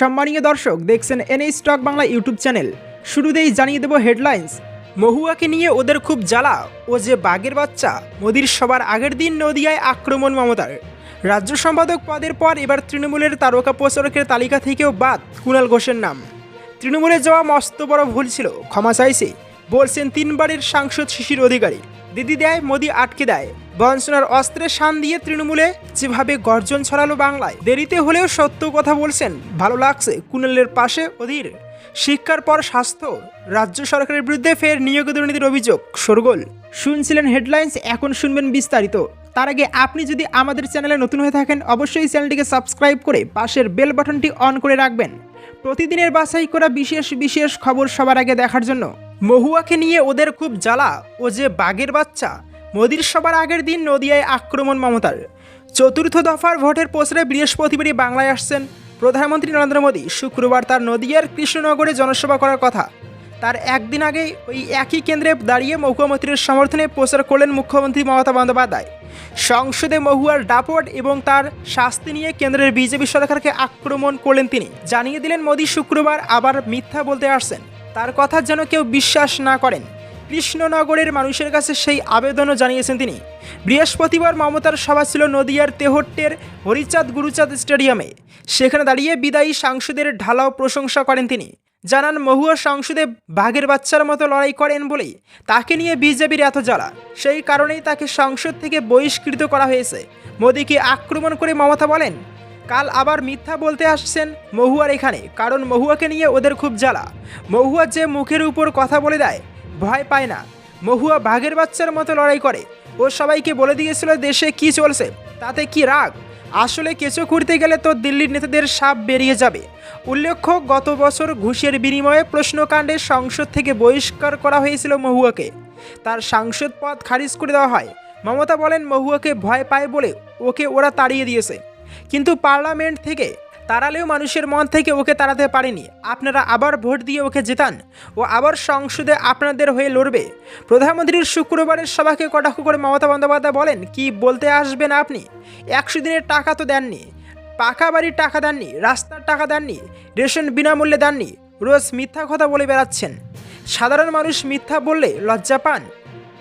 সম্মানীয় দর্শক, দেখছেন N A stock Bangla YouTube channel. শুরুতেই জানিয়ে দেব হেডলাইন্স। মহুয়াকে নিয়ে ওদের খুব জ্বালা, ও যে বাঘের বাচ্চা। মোদির সবার আগের দিন নদিয়ায় আক্রমণ মমতার। রাজ্য সম্পাদক পদের পর এবার তৃণমূলের তারকা প্রচারকের তালিকা থেকেও বাদ কুণাল ঘোষের নাম। তৃণমূলে যাওয়া মস্ত বড় ভুল ছিল, ক্ষমা চাইছে বলছেন 3 বারের সাংসদ শিশির অধিকারী। দিদি দেয়, মোদি আটকে দেয়, বঞ্চনার অস্ত্রে শান দিয়ে তৃণমূলে যেভাবে গর্জন ছড়ালো বাংলায়। দেরিতে হলেও সত্য কথা বলছেন, ভালো লাগছে কুণালের পাশে অধীর। শিক্ষার পর স্বাস্থ্য, রাজ্য সরকারের বিরুদ্ধে ফের নিয়োগ দুর্নীতির অভিযোগ শোরগোল। শুনছিলেন হেডলাইন্স, এখন শুনবেন বিস্তারিত। তার আগে আপনি যদি আমাদের চ্যানেলে নতুন হয়ে থাকেন, অবশ্যই চ্যানেলটিকে সাবস্ক্রাইব করে পাশের বেল বাটনটি অন করে রাখবেন প্রতিদিনের বাছাই করা বিশেষ বিশেষ খবর সবার আগে দেখার জন্য। মহুয়াকে নিয়ে ওদের খুব জ্বালা, ও যে বাঘের বাচ্চা। মোদির সবার আগের দিন নদিয়ায় আক্রমণ মমতার। চতুর্থ দফার ভোটের প্রচারে বৃহস্পতিবারই বাংলায় আসছেন প্রধানমন্ত্রী নরেন্দ্র মোদী। শুক্রবার তার নদিয়ার কৃষ্ণনগরে জনসভা করার কথা। তার একদিন আগেই ওই একই কেন্দ্রে দাঁড়িয়ে মুখ্যমন্ত্রীর সমর্থনে প্রচার করলেন মুখ্যমন্ত্রী মমতা বন্দ্যোপাধ্যায়। সংসদে মহুয়ার দাপট এবং তার শাস্তি নিয়ে কেন্দ্রের বিজেপি সরকারকে আক্রমণ করলেন তিনি। জানিয়ে দিলেন মোদী শুক্রবার আবার মিথ্যা বলতে আসছেন, তার কথা যেন কেউ বিশ্বাস না করেন। কৃষ্ণনগরের মানুষের কাছে সেই আবেদনও জানিয়েছেন তিনি। বৃহস্পতিবার মমতার সভা ছিল নদিয়ার তেহট্টের হরিচাঁদ গুরুচাঁদ স্টেডিয়ামে। সেখানে দাঁড়িয়ে বিদায়ী সাংসদের ঢালাও প্রশংসা করেন তিনি। জানান, মহুয়া সংসদে বাঘের বাচ্চার মতো লড়াই করেন বলেই তাকে নিয়ে বিজেপির এত জ্বালা। সেই কারণেই তাকে সংসদ থেকে বহিষ্কৃত করা হয়েছে। মোদীকে আক্রমণ করে মমতা বলেন, কাল আবার মিথ্যা বলতে আসছেন মহুয়ার এখানে, কারণ মহুয়াকে নিয়ে ওদের খুব জ্বালা। মহুয়া যে মুখের উপর কথা বলে দেয়, ভয় পায় না। মহুয়া বাঘের বাচ্চার মতো লড়াই করে। ও সবাইকে বলে দিয়েছিল দেশে কি চলছে, তাতে কি রাগ। আসলে কেঁচো খুঁড়তে গেলে তো দিল্লির নেতাদের সাপ বেরিয়ে যাবে। উল্লেখ্য, গত বছর ঘুষের বিনিময়ে প্রশ্নকাণ্ডে সংসদ থেকে বহিষ্কার করা হয়েছিল মহুয়াকে। তার সাংসদ পদ খারিজ করে দেওয়া হয়। মমতা বলেন, মহুয়াকে ভয় পায় বলে ওকে ওরা তাড়িয়ে দিয়েছে, কিন্তু পার্লামেন্ট থেকে তাড়ালেও মানুষের মন থেকে ওকে তাড়াতে পারেনি। আপনারা আবার ভোট দিয়ে ওকে জেতান, ও আবার সংসদে আপনাদের হয়ে লড়বে। প্রধানমন্ত্রীর শুক্রবারের সভাকে কটাক্ষ করে মমতা বন্দ্যোপাধ্যায় বলেন, কি বলতে আসবেন আপনি? 100 দিনের টাকা তো দেননি, পাকা বাড়ির টাকা দেননি, রাস্তার টাকা দেননি, রেশন বিনামূল্যে দেননি, রোজ মিথ্যা কথা বলে বেড়াচ্ছেন। সাধারণ মানুষ মিথ্যা বললে লজ্জা পান,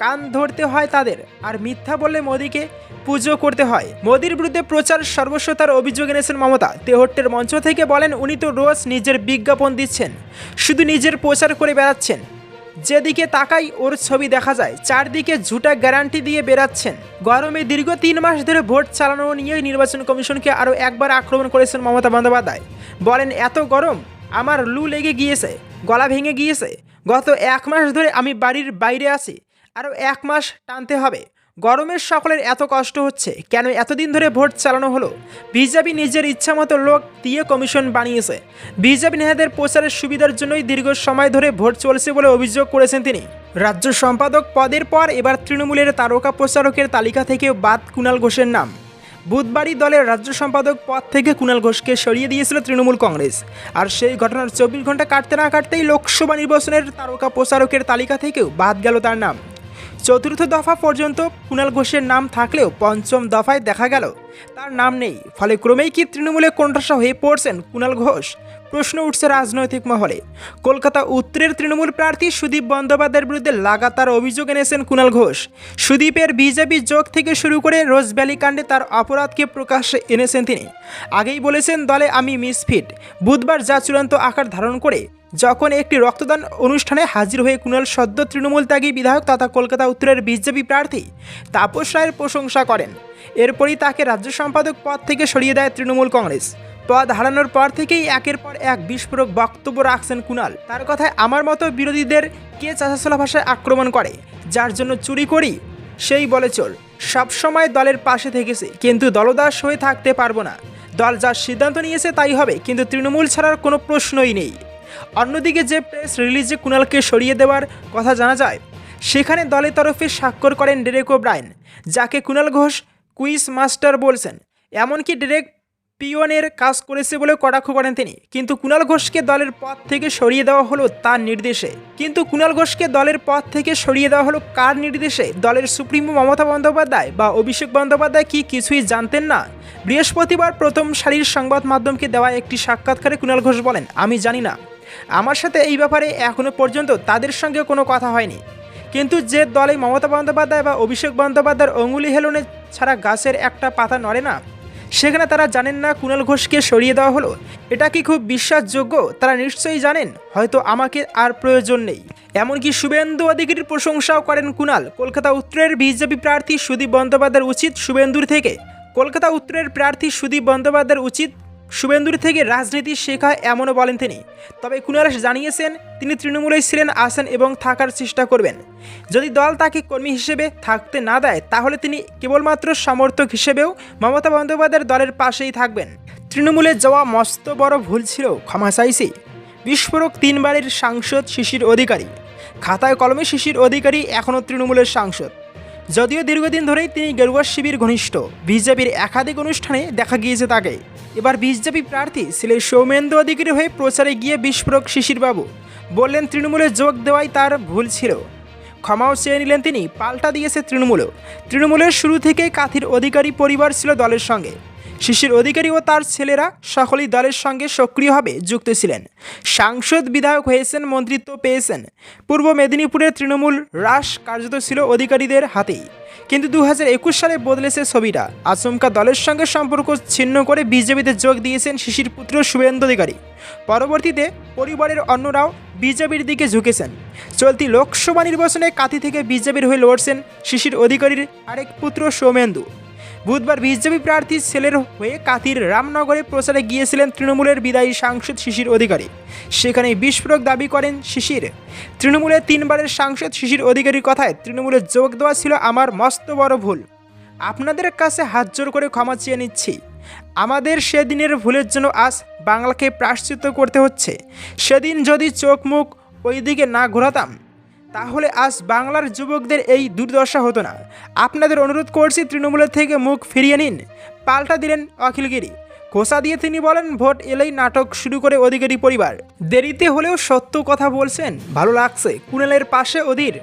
কান ধরতে হয় তাদের, আর মিথ্যা বললে মোদীকে পুজো করতে হয়। মোদীর বিরুদ্ধে প্রচার সর্বস্বতার অভিযোগ এনেছেন মমতা। তেহট্টের মঞ্চ থেকে বলেন, উনি তো রোজ নিজের বিজ্ঞাপন দিচ্ছেন, শুধু নিজের প্রচার করে বেড়াচ্ছেন। যেদিকে তাকাই ওর ছবি দেখা যায়, চারদিকে ঝুটা গ্যারান্টি দিয়ে বেড়াচ্ছেন। গরমে দীর্ঘ 3 মাস ধরে ভোট চালানো নিয়ে নির্বাচন কমিশনকে আরও একবার আক্রমণ করেছেন মমতা বন্দ্যোপাধ্যায়। বলেন, এত গরম, আমার লু লেগে গিয়েছে, গলা ভেঙে গিয়েছে। গত 1 মাস ধরে আমি বাড়ির বাইরে আছি, আরও 1 মাস টানতে হবে। গরমের সকলের এত কষ্ট হচ্ছে কেন? এতদিন ধরে ভোট চালানো হলো। বিজেপি নিজের ইচ্ছামতো লোক দিয়ে কমিশন বানিয়েছে। বিজেপি নেতাদের প্রচারের সুবিধার জন্যই দীর্ঘ সময় ধরে ভোট চলছে বলে অভিযোগ করেছেন তিনি। রাজ্য সম্পাদক পদের পর এবার তৃণমূলের তারকা প্রচারকের তালিকা থেকে বাদ কুণাল ঘোষের নাম। বুধবারই দলের রাজ্য সম্পাদক পদ থেকে কুণাল ঘোষকে সরিয়ে দিয়েছিল তৃণমূল কংগ্রেস। আর সেই ঘটনার 24 ঘন্টা কাটতে না কাটতেই লোকসভা নির্বাচনের তারকা প্রচারকের তালিকা থেকেও বাদ গেল তার নাম। চতুর্থ দফা পর্যন্ত কুণাল ঘোষের নাম থাকলেও পঞ্চম দফায় দেখা গেল তার নাম নেই। ফলে ক্রমেই কি তৃণমূলে কোণঠাসা হয়ে পড়ছেন কুণাল ঘোষ? প্রশ্ন উঠছে রাজনৈতিক মহলে। কলকাতা উত্তরের তৃণমূল প্রার্থী সুদীপ বন্দ্যোপাধ্যায়ের বিরুদ্ধে লাগাতার অভিযোগ এনেছেন কুণাল ঘোষ। সুদীপের বিজেপি যোগ থেকে শুরু করে রোজভ্যালি কাণ্ডে তার অপরাধকে প্রকাশ্যে এনেছেন তিনি। আগেই বলেছেন, দলে আমি মিসফিট। বুধবার যা চূড়ান্ত আকার ধারণ করে যখন একটি রক্তদান অনুষ্ঠানে হাজির হয়ে কুণাল সদ্য তৃণমূল ত্যাগী বিধায়ক তথা কলকাতা উত্তরের বিজেপি প্রার্থী তাপস রায়ের প্রশংসা করেন। এরপরই তাকে রাজ্য সম্পাদক পদ থেকে সরিয়ে দেয় তৃণমূল কংগ্রেস। পদ হারানোর পর থেকেই একের পর এক বিস্ফোরক বক্তব্য রাখছেন কুণাল। তার কথায়, আমার মতো বিরোধীদের কে চাঁচাছোলা ভাষায় আক্রমণ করে, যার জন্য চুরি করি সেই বলে চোর। সবসময় দলের পাশে থেকেছে, কিন্তু দলদাস হয়ে থাকতে পারবো না। দল যা সিদ্ধান্ত নিয়েছে তাই হবে, কিন্তু তৃণমূল ছাড়ার কোনো প্রশ্নই নেই। অন্যদিকে যে প্রেস রিলিজে কুণালকে সরিয়ে দেওয়ার কথা জানা যায়, সেখানে দলের তরফে স্বাক্ষর করেন ডেরেক ওব্রায়েন, যাকে কুণাল ঘোষ কুইজ মাস্টার বলছেন। এমনকি ডেরেক পিওনের কাজ করেছে বলে কটাক্ষ করেন তিনি। কিন্তু কুণাল ঘোষকে দলের পদ থেকে সরিয়ে দেওয়া হলো তার নির্দেশে। কার নির্দেশে? দলের সুপ্রিমো মমতা বন্দ্যোপাধ্যায় বা অভিষেক বন্দ্যোপাধ্যায় কি কিছুই জানতেন না? বৃহস্পতিবার প্রথম সারির সংবাদ মাধ্যমকে দেওয়া একটি সাক্ষাৎকারে কুণাল ঘোষ বলেন, আমি জানি না, আমার সাথে এই ব্যাপারে এখনো পর্যন্ত তাদের সঙ্গে কোনো কথা হয়নি। কিন্তু যে দলে মমতা বন্দ্যোপাধ্যায় বা অভিষেক বন্দ্যোপাধ্যায়ের অঙ্গুলি হেলনে ছাড়া গাছের একটা পাতা নড়ে না, সেখানে তারা জানেন না কুণাল ঘোষকে সরিয়ে দেওয়া হলো। এটা কি খুব বিশ্বাসযোগ্য? তারা নিশ্চয়ই জানেন, হয়তো আমাকে আর প্রয়োজন নেই। এমনকি শুভেন্দু অধিকারীর প্রশংসাও করেন কুণাল। কলকাতা উত্তরের বিজেপি প্রার্থী সুদীপ বন্দ্যোপাধ্যায়ের উচিত শুভেন্দুর থেকে রাজনীতি শেখা, এমনও বলেন তিনি। তবে কুণাল জানিয়েছেন তিনি তৃণমূলেই ছিলেন, আছেন এবং থাকার চেষ্টা করবেন। যদি দল তাকে কর্মী হিসেবে থাকতে না দেয়, তাহলে তিনি কেবলমাত্র সমর্থক হিসেবেও মমতা বন্দ্যোপাধ্যায়ের দলের পাশেই থাকবেন। তৃণমূলে যাওয়া মস্ত বড় ভুল ছিল, ক্ষমা চাইছি। বিস্ফোরক 3 বারের সাংসদ শিশির অধিকারী। খাতায় কলমে শিশির অধিকারী এখনও তৃণমূলের সাংসদ, যদিও দীর্ঘদিন ধরেই তিনি গেরুয়া শিবির ঘনিষ্ঠ। বিজেপির একাধিক অনুষ্ঠানে দেখা গিয়েছে তাকে। এবার বিজেপি প্রার্থী ছেলে সৌমেন্দু অধিকারী হয়ে প্রচারে গিয়ে বিস্ফোরক শিশিরবাবু বললেন তৃণমূলে যোগ দেওয়াই তার ভুল ছিল। ক্ষমাও চেয়ে নিলেন তিনি। পাল্টা দিয়েছে তৃণমূলের শুরু থেকে কাথির অধিকারী পরিবার ছিল দলের সঙ্গে। শিশির অধিকারী ও তার ছেলেরা সকলেই দলের সঙ্গে সক্রিয়ভাবে যুক্ত ছিলেন। সাংসদ, বিধায়ক হয়েছেন, মন্ত্রিত্ব পেয়েছেন। পূর্ব মেদিনীপুরের তৃণমূল রাশ কার্যত ছিল অধিকারীদের হাতেই। কিন্তু 2021 সালে বদলেছে ছবিটা। আচমকা দলের সঙ্গে সম্পর্ক ছিন্ন করে বিজেপিতে যোগ দিয়েছেন শিশির পুত্র শুভেন্দু অধিকারী। পরবর্তীতে পরিবারের অন্যরাও বিজেপির দিকে ঝুঁকেছেন। চলতি লোকসভা নির্বাচনে কাথি থেকে বিজেপির হয়ে লড়ছেন শিশির অধিকারীর আরেক পুত্র সৌমেন্দু। বুধবার বিজেপি প্রার্থীর ছেলের হয়ে কাথির রামনগরে প্রচারে গিয়েছিলেন তৃণমূলের বিদায়ী সাংসদ শিশির অধিকারী। সেখানে বিস্ফোরক দাবি করেন শিশির। তৃণমূলের 3 বারের সাংসদ শিশির অধিকারীর কথায়, তৃণমূলে যোগ দেওয়া ছিল আমার মস্ত বড় ভুল। আপনাদের কাছে হাত জোর করে ক্ষমা চেয়ে নিচ্ছি। আমাদের সেদিনের ভুলের জন্য আজ বাংলাকে প্রায়শ্চিত্ত করতে হচ্ছে। সেদিন যদি চোখ মুখ ওই দিকে না ঘোরাতাম, তাহলে আজ বাংলার যুবকদের এই দুর্দশা হতো না। আপনাদের অনুরোধ করছি, তৃণমূলের থেকে মুখ ফিরিয়ে নিন। পাল্টা দিলেন অখিলগিরি। খোসা দিয়ে তিনি বলেন, ভোট এলেই নাটক শুরু করে অধিকারী পরিবার। দেরিতে হলেও সত্য কথা বলছেন, ভালো লাগছে। কুণালের পাশে অধীর।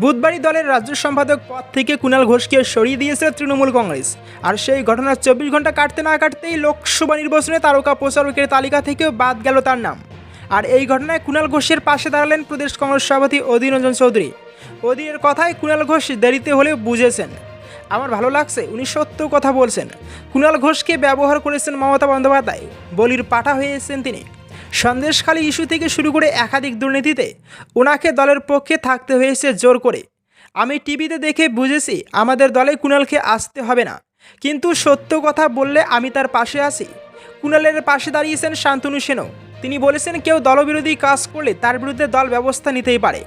বুধবারই দলের রাজ্য সম্পাদক পদ থেকে কুণাল ঘোষকে সরিয়ে দিয়েছে তৃণমূল কংগ্রেস। আর সেই ঘটনার 24 ঘন্টা কাটতে না কাটতেই লোকসভা নির্বাচনে তারকা প্রচারকের তালিকা থেকেও বাদ গেল তার নাম। আর এই ঘটনায় কুণাল ঘোষের পাশে দাঁড়ালেন প্রদেশ কংগ্রেস সভাপতি অধীর রঞ্জন চৌধুরী। অধীরের কথায় কুণাল ঘোষ দেরিতে হলেও বুঝেছেন। আমার ভালো লাগছে, উনি সত্য কথা বলছেন। কুণাল ঘোষকে ব্যবহার করেছেন মমতা বন্দ্যোপাধ্যায়, বলির পাঠা হয়েছেন তিনি। সন্দেশখালী ইস্যু থেকে শুরু করে একাধিক দুর্নীতিতে ওনাকে দলের পক্ষে থাকতে হয়েছে জোর করে। আমি টিভিতে দেখে বুঝেছি আমাদের দলে কুণালকে আসতে হবে না, কিন্তু সত্য কথা বললে আমি তার পাশে আছি। কুণালের পাশে দাঁড়িয়েছেন শান্তনু সেনও। তিনি বলেছেন, কেউ দলবিরোধী কাজ করলে তার বিরুদ্ধে দল ব্যবস্থা নিতেই পারে।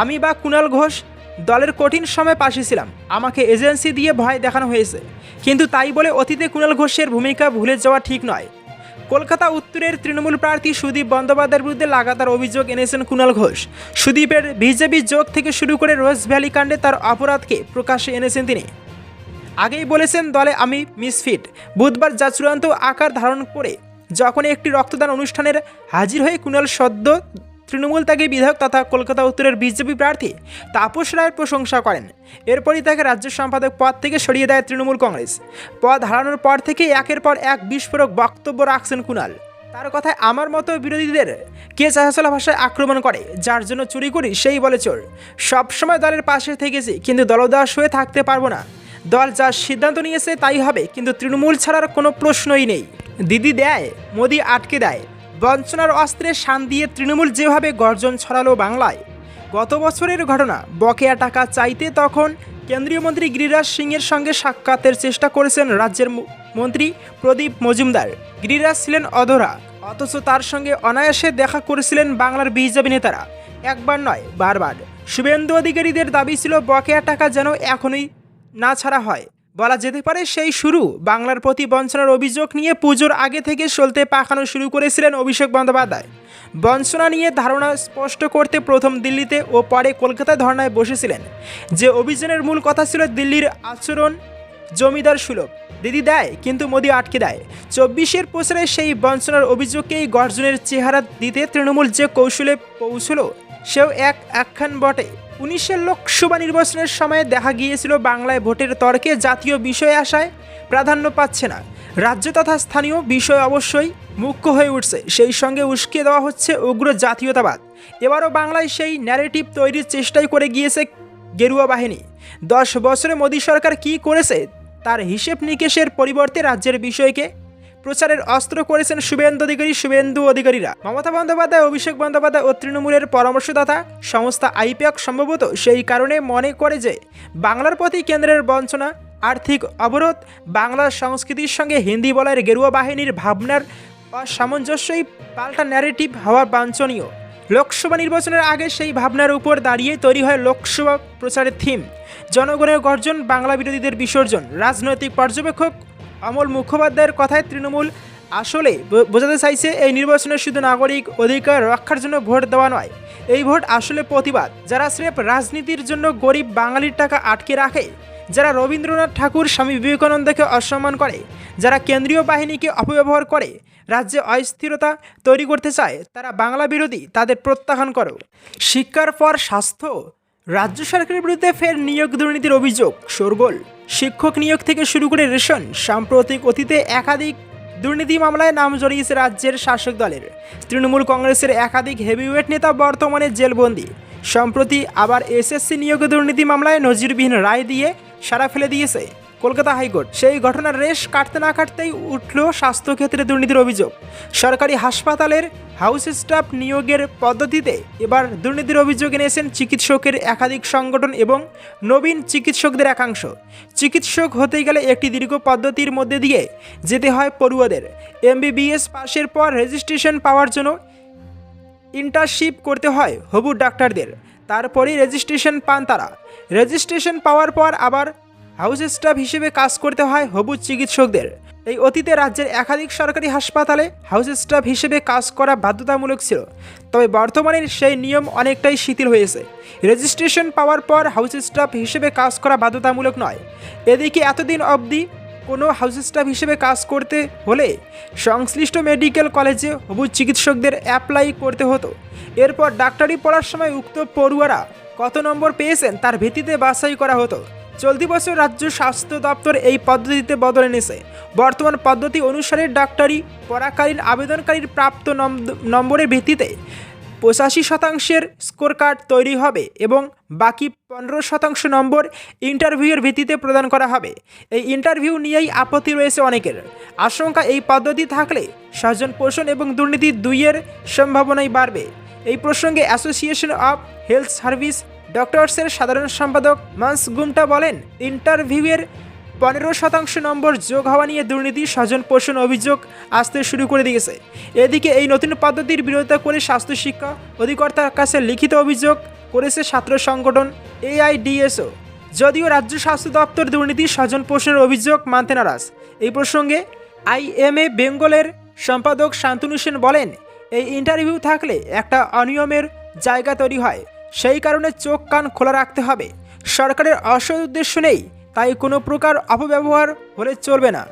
আমি বা কুণাল ঘোষ দলের কঠিন সময় পাশে ছিলাম। আমাকে এজেন্সি দিয়ে ভয় দেখানো হয়েছে, কিন্তু তাই বলে অতীতে কুণাল ঘোষের ভূমিকা ভুলে যাওয়া ঠিক নয়। কলকাতা উত্তরের তৃণমূল প্রার্থী সুদীপ বন্দ্যোপাধ্যায়ের বিরুদ্ধে লাগাতার অভিযোগ এনেছেন কুণাল ঘোষ। সুদীপের বিজেপি যোগ থেকে শুরু করে রোজ ভ্যালি কাণ্ডে তার অপরাধকে প্রকাশ্যে এনেছেন তিনি। আগেই বলেছেন, দলে আমি মিসফিট। বুধবার যা চূড়ান্ত আকার ধারণ করে যখন একটি রক্তদান অনুষ্ঠানের হাজির হয়ে কুণাল সদ্য তৃণমূল ত্যাগী বিধায়ক তথা কলকাতা উত্তরের বিজেপি প্রার্থী তাপস রায়ের প্রশংসা করেন। এরপরই তাকে রাজ্য সম্পাদক পদ থেকে সরিয়ে দেয় তৃণমূল কংগ্রেস। পদ হারানোর পর থেকেই একের পর এক বিস্ফোরক বক্তব্য রাখছেন কুণাল। তার কথায়, আমার মতো বিরোধীদের কে চাহাচলা ভাষায় আক্রমণ করে, যার জন্য চুরি করি সেই বলে চোর। সবসময় দলের পাশে থেকেছি, কিন্তু দলদাস হয়ে থাকতে পারবো না। দল যা সিদ্ধান্ত নিয়েছে তাই হবে, কিন্তু তৃণমূল ছাড়ার কোনো প্রশ্নই নেই। দিদি দেয়, মোদি আটকে দেয়। বঞ্চনার অস্ত্রে শান দিয়ে তৃণমূল যেভাবে গর্জন ছড়ালো বাংলায়। গত বছরের ঘটনা, বকেয়া টাকা চাইতে তখন কেন্দ্রীয় মন্ত্রী গিরিরাজ সিংয়ের সঙ্গে সাক্ষাতের চেষ্টা করেছেন রাজ্যের মন্ত্রী প্রদীপ মজুমদার। গিরিরাজ ছিলেন অধরা, অথচ তার সঙ্গে অনায়াসে দেখা করেছিলেন বাংলার বিজেপি নেতারা। একবার নয়, বারবার। শুভেন্দু অধিকারীদের দাবি ছিল বকেয়া টাকা যেন এখনই না ছাড়া হয়। বলা যেতে পারে সেই শুরু। বাংলার প্রতি বঞ্চনার অভিযোগ নিয়ে পুজোর আগে থেকে সলতে পাকানো শুরু করেছিলেন অভিষেক বন্দ্যোপাধ্যায়। বঞ্চনা নিয়ে ধারণা স্পষ্ট করতে প্রথম দিল্লিতে ও পরে কলকাতায় ধর্নায় বসেছিলেন। যে অভিযানের মূল কথা ছিল দিল্লির আচরণ জমিদার সুলভ। দিদি দেয়, কিন্তু মোদি আটকে দেয়। 24-এর প্রচারে সেই বঞ্চনার অভিযোগকেই গর্জনের চেহারা দিতে তৃণমূল যে কৌশলে পৌঁছল, সেও এক আখ্যান বটে। 19-এর লোকসভা নির্বাচনের সময় দেখা গিয়েছিল বাংলায় ভোটের তর্কে জাতীয় বিষয়ে আসায় প্রাধান্য পাচ্ছে না, রাজ্য তথা স্থানীয় বিষয় অবশ্যই মুখ্য হয়ে উঠছে, সেই সঙ্গে উস্কে দেওয়া হচ্ছে উগ্র জাতীয়তাবাদ। এবারও বাংলায় সেই ন্যারেটিভ তৈরির চেষ্টাই করে গিয়েছে গেরুয়া বাহিনী। 10 বছরে মোদী সরকার কী করেছে তার হিসেব নিকেশের পরিবর্তে রাজ্যের বিষয়কে প্রচারের অস্ত্র করেছেন শুভেন্দু অধিকারীরা। মমতা বন্দ্যোপাধ্যায়, অভিষেক বন্দ্যোপাধ্যায় ও তৃণমূলের পরামর্শদাতা সংস্থা আইপ্যাক সম্ভবত সেই কারণে মনে করে যে বাংলার প্রতি কেন্দ্রের বঞ্চনা, আর্থিক অবরোধ, বাংলার সংস্কৃতির সঙ্গে হিন্দি বলার গেরুয়া বাহিনীর ভাবনার অসামঞ্জস্যই পাল্টা ন্যারেটিভ হওয়া বাঞ্ছনীয়। লোকসভা নির্বাচনের আগে সেই ভাবনার উপর দাঁড়িয়ে তৈরি হয় লোকসভা প্রচারের থিম, জনগণের গর্জন, বাংলা বিরোধীদের বিসর্জন। রাজনৈতিক পর্যবেক্ষক অমল মুখোপাধ্যায়ের কথায় তৃণমূল আসলে বোঝাতে চাইছে এই নির্বাচনে শুধু নাগরিক অধিকার রক্ষার জন্য ভোট দেওয়া নয়, এই ভোট আসলে প্রতিবাদ। যারা স্রেফ রাজনীতির জন্য গরিব বাঙালির টাকা আটকে রাখে, যারা রবীন্দ্রনাথ ঠাকুর, স্বামী বিবেকানন্দকে অসম্মান করে, যারা কেন্দ্রীয় বাহিনীকে অপব্যবহার করে রাজ্যে অস্থিরতা তৈরি করতে চায়, তারা বাংলা বিরোধী, তাদের প্রত্যাখ্যান করো। শিক্ষার পর স্বাস্থ্য, রাজ্য সরকারের বিরুদ্ধে ফের নিয়োগ দুর্নীতির অভিযোগ শোরগোল। শিক্ষক নিয়োগ থেকে শুরু করে রেশন, সাম্প্রতিক অতীতে একাধিক দুর্নীতি মামলায় নাম জড়িয়েছে রাজ্যের শাসক দলের। তৃণমূল কংগ্রেসের একাধিক হেভিওয়েট নেতা বর্তমানে জেলবন্দি। সম্প্রতি আবার এসএসসি নিয়োগ দুর্নীতি মামলায় নজিরবিহীন রায় দিয়ে সাড়া ফেলে দিয়েছে কলকাতা হাইকোর্ট। সেই ঘটনার রেশ কাটতে না কাটতেই উঠল স্বাস্থ্যক্ষেত্রে দুর্নীতির অভিযোগ। সরকারি হাসপাতালের হাউস স্টাফ নিয়োগের পদ্ধতিতে এবার দুর্নীতির অভিযোগ এনেছেন চিকিৎসকের একাধিক সংগঠন এবং নবীন চিকিৎসকদের একাংশ। চিকিৎসক হতে গেলে একটি দীর্ঘ পদ্ধতির মধ্যে দিয়ে যেতে হয় পড়ুয়াদের। MBBS পাশের পর রেজিস্ট্রেশন পাওয়ার জন্য ইন্টার্নশিপ করতে হয় হবু ডাক্তারদের, তারপরেই রেজিস্ট্রেশন পান তারা। রেজিস্ট্রেশন পাওয়ার পর আবার হাউস স্টাফ হিসেবে কাজ করতে হয় হবু চিকিৎসকদের। এই অতীতে রাজ্যের একাধিক সরকারি হাসপাতালে হাউস স্টাফ হিসেবে কাজ করা বাধ্যতামূলক ছিল, তবে বর্তমানে সেই নিয়ম অনেকটাই শিথিল হয়েছে। রেজিস্ট্রেশন পাওয়ার পর হাউস স্টাফ হিসেবে কাজ করা বাধ্যতামূলক নয়। এদিকে এতদিন অবধি কোনো হাউস স্টাফ হিসেবে কাজ করতে হলে সংশ্লিষ্ট মেডিকেল কলেজে হবু চিকিৎসকদের অ্যাপ্লাই করতে হতো। এরপর ডাক্তারি পড়ার সময় উক্ত পড়ুয়ারা কত নম্বর পেয়েছেন তার ভিত্তিতে বাছাই করা হতো। চলতি বছর রাজ্য স্বাস্থ্য দপ্তর এই পদ্ধতিতে বদল এনেছে। বর্তমান পদ্ধতি অনুসারে ডাক্তারি পড়াকালীন আবেদনকারীর প্রাপ্ত নম্বরের ভিত্তিতে 85% স্কোর কার্ড তৈরি হবে এবং বাকি 15% নম্বর ইন্টারভিউয়ের ভিত্তিতে প্রদান করা হবে। এই ইন্টারভিউ নিয়েই আপত্তি রয়েছে অনেকের। আশঙ্কা এই পদ্ধতি থাকলে স্বজন পোষণ এবং দুর্নীতি দুইয়ের সম্ভাবনাই বাড়বে। এই প্রসঙ্গে অ্যাসোসিয়েশন অফ হেলথ সার্ভিস ডক্টরসের সাধারণ সম্পাদক মানস গুমটা বলেন, ইন্টারভিউয়ের 15% নম্বর যোগ হওয়া নিয়ে দুর্নীতি, স্বজন পোষণ অভিযোগ আসতে শুরু করে দিয়েছে। এদিকে এই নতুন পদ্ধতির বিরোধিতা করে স্বাস্থ্য শিক্ষা অধিকর্তার কাছে লিখিত অভিযোগ করেছে ছাত্র সংগঠন AIDSO। যদিও রাজ্য স্বাস্থ্য দপ্তর দুর্নীতি, স্বজন পোষণের অভিযোগ মানতে নারাজ। এই প্রসঙ্গে IMA বেঙ্গলের সম্পাদক শান্তনু সেন বলেন, এই ইন্টারভিউ থাকলে একটা অনিয়মের জায়গা তৈরি হয়, সেই কারণে চোখ কান খোলা রাখতে হবে। সরকারের অসৎ উদ্দেশ্য নেই, তাই কোনো প্রকার অপব্যবহার হলে চলবে না।